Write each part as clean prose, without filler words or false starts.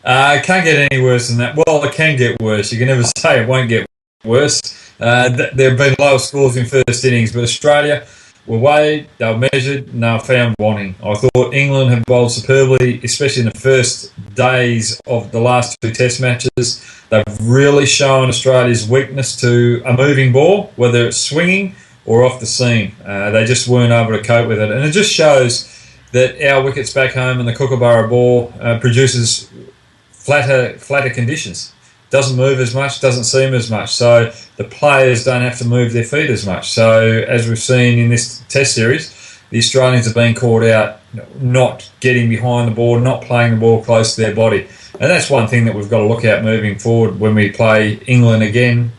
It can't get any worse than that. Well, it can get worse. You can never say it won't get worse. There have been lower scores in first innings, but Australia were weighed, they were measured, and they were found wanting. I thought England have bowled superbly, especially in the first days of the last two test matches. They've really shown Australia's weakness to a moving ball, whether it's swinging or off the seam. They just weren't able to cope with it. And it just shows that our wickets back home and the Kookaburra ball produces flatter conditions. Doesn't move as much, doesn't seam as much. So the players don't have to move their feet as much. So as we've seen in this test series, the Australians have been caught out not getting behind the ball, not playing the ball close to their body. And that's one thing that we've got to look at moving forward when we play England again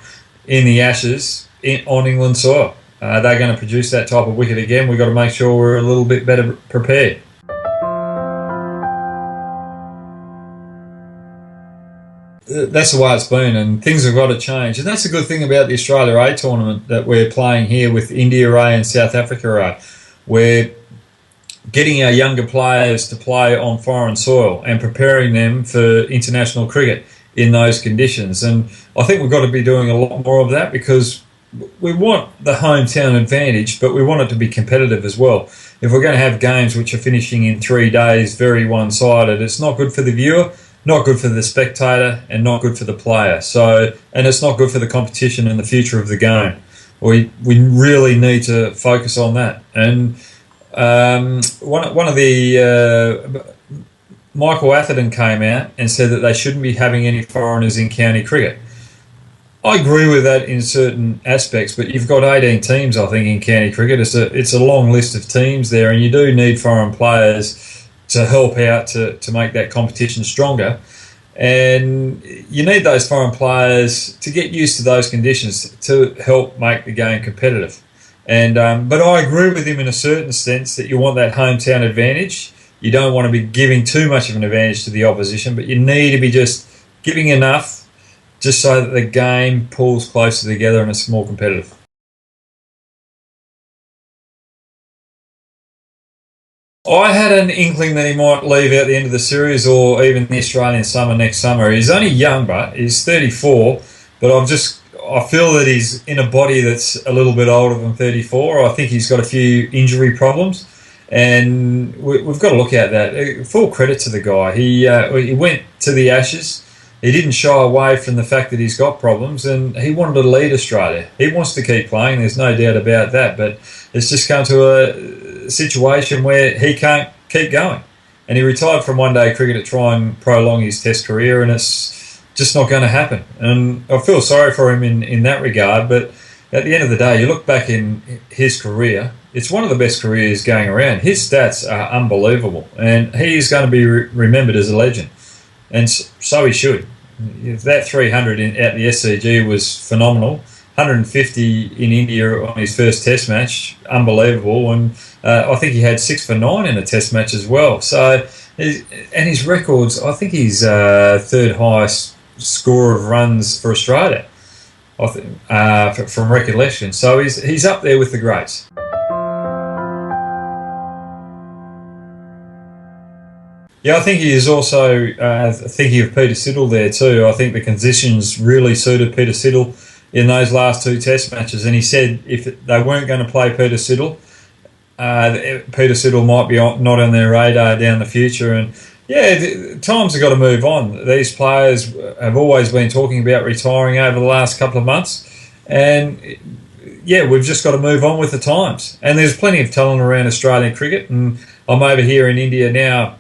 in the Ashes on England soil. They're going to produce that type of wicket again. We've got to make sure we're a little bit better prepared. That's the way it's been, and things have got to change. And that's the good thing about the Australia A tournament that we're playing here with India A and South Africa A. We're getting our younger players to play on foreign soil and preparing them for international cricket in those conditions. And I think we've got to be doing a lot more of that, because we want the hometown advantage, but we want it to be competitive as well. If we're going to have games which are finishing in 3 days very one-sided, it's not good for the viewer, not good for the spectator, and not good for the player. And it's not good for the competition and the future of the game. We really need to focus on that. And one of the Michael Atherton came out and said that they shouldn't be having any foreigners in county cricket. I agree with that in certain aspects, but you've got 18 teams, I think, in county cricket. It's a long list of teams there, and you do need foreign players to help out to make that competition stronger. And you need those foreign players to get used to those conditions to help make the game competitive. And but I agree with him in a certain sense that you want that hometown advantage. You don't want to be giving too much of an advantage to the opposition, but you need to be just giving enough just so that the game pulls closer together and it's more competitive. I had an inkling that he might leave out the end of the series or even the Australian summer next summer. He's only young, but he's 34, but I feel that he's in a body that's a little bit older than 34. I think he's got a few injury problems, and we've got to look at that. Full credit to the guy. He went to the Ashes. He didn't shy away from the fact that he's got problems, and he wanted to lead Australia. He wants to keep playing, there's no doubt about that, but it's just come to a situation where he can't keep going. And he retired from one-day cricket to try and prolong his test career, and it's just not going to happen. And I feel sorry for him in that regard, but at the end of the day, you look back in his career, it's one of the best careers going around. His stats are unbelievable, and he is going to be remembered as a legend. And so he should. That 300 at the SCG was phenomenal. 150 in India on his first test match, unbelievable. And I think he had 6 for 9 in a test match as well. So, and his records, I think he's third highest score of runs for Australia, I think, from recollection. So he's up there with the greats. Yeah, I think he is also thinking of Peter Siddle there too. I think the conditions really suited Peter Siddle in those last 2 test matches, and he said if they weren't going to play Peter Siddle might be not on their radar down the future. And yeah, times have got to move on. These players have always been talking about retiring over the last couple of months, and yeah, we've just got to move on with the times. And there's plenty of talent around Australian cricket, and I'm over here in India now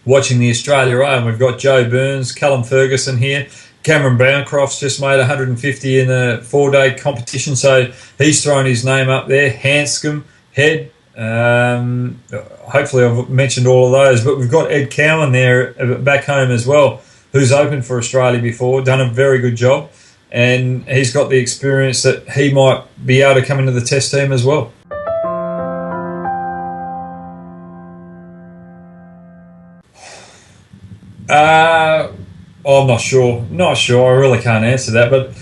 watching the Australia A, and we've got Joe Burns, Callum Ferguson here. Cameron Bancroft's just made 150 in a 4-day competition, so he's thrown his name up there. Hanscom, Head, hopefully I've mentioned all of those, but we've got Ed Cowan there back home as well, who's opened for Australia before, done a very good job, and he's got the experience that he might be able to come into the test team as well. I'm not sure. I really can't answer that, but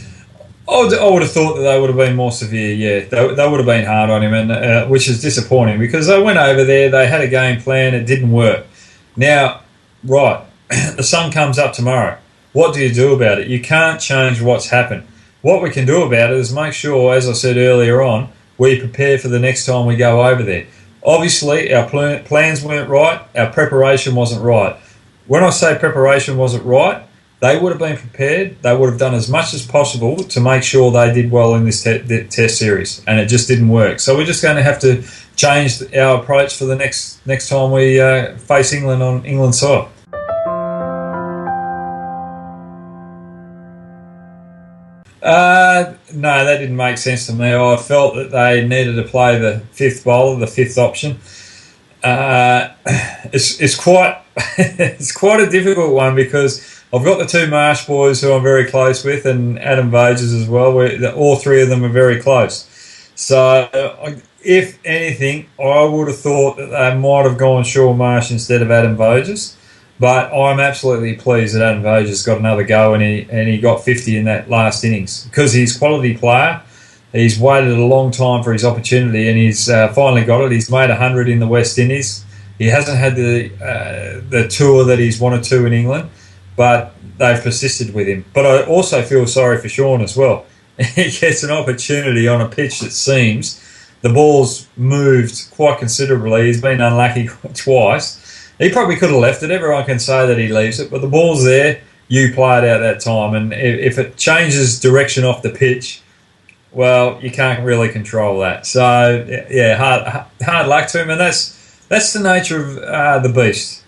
I would have thought that they would have been more severe. Yeah, they would have been hard on him, and which is disappointing because they went over there, they had a game plan, it didn't work. Now, right, the sun comes up tomorrow. What do you do about it? You can't change what's happened. What we can do about it is make sure, as I said earlier on, we prepare for the next time we go over there. Obviously, our plans weren't right. Our preparation wasn't right. When I say preparation wasn't right, they would have been prepared. They would have done as much as possible to make sure they did well in this test series, and it just didn't work. So we're just going to have to change our approach for the next time we face England on England soil. No, that didn't make sense to me. I felt that they needed to play the fifth bowler, the fifth option. It's quite it's quite a difficult one because I've got the two Marsh boys who I'm very close with, and Adam Voges as well. All three of them are very close. So, if anything, I would have thought that they might have gone Shaw Marsh instead of Adam Voges. But I'm absolutely pleased that Adam Voges got another go, and he got 50 in that last innings because he's a quality player. He's waited a long time for his opportunity, and he's finally got it. He's made 100 in the West Indies. He hasn't had the tour that he's wanted to in England, but they've persisted with him. But I also feel sorry for Sean as well. He gets an opportunity on a pitch that seems the ball's moved quite considerably. He's been unlucky twice. He probably could have left it. Everyone can say that he leaves it, but the ball's there. You play it out that time, and if it changes direction off the pitch, well, you can't really control that. So yeah, hard luck to him, and that's the nature of the beast.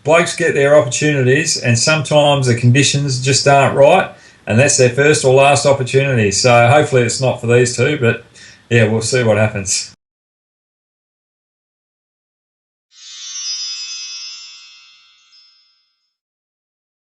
Blokes get their opportunities, and sometimes the conditions just aren't right, and that's their first or last opportunity. So hopefully it's not for these two, but yeah, we'll see what happens.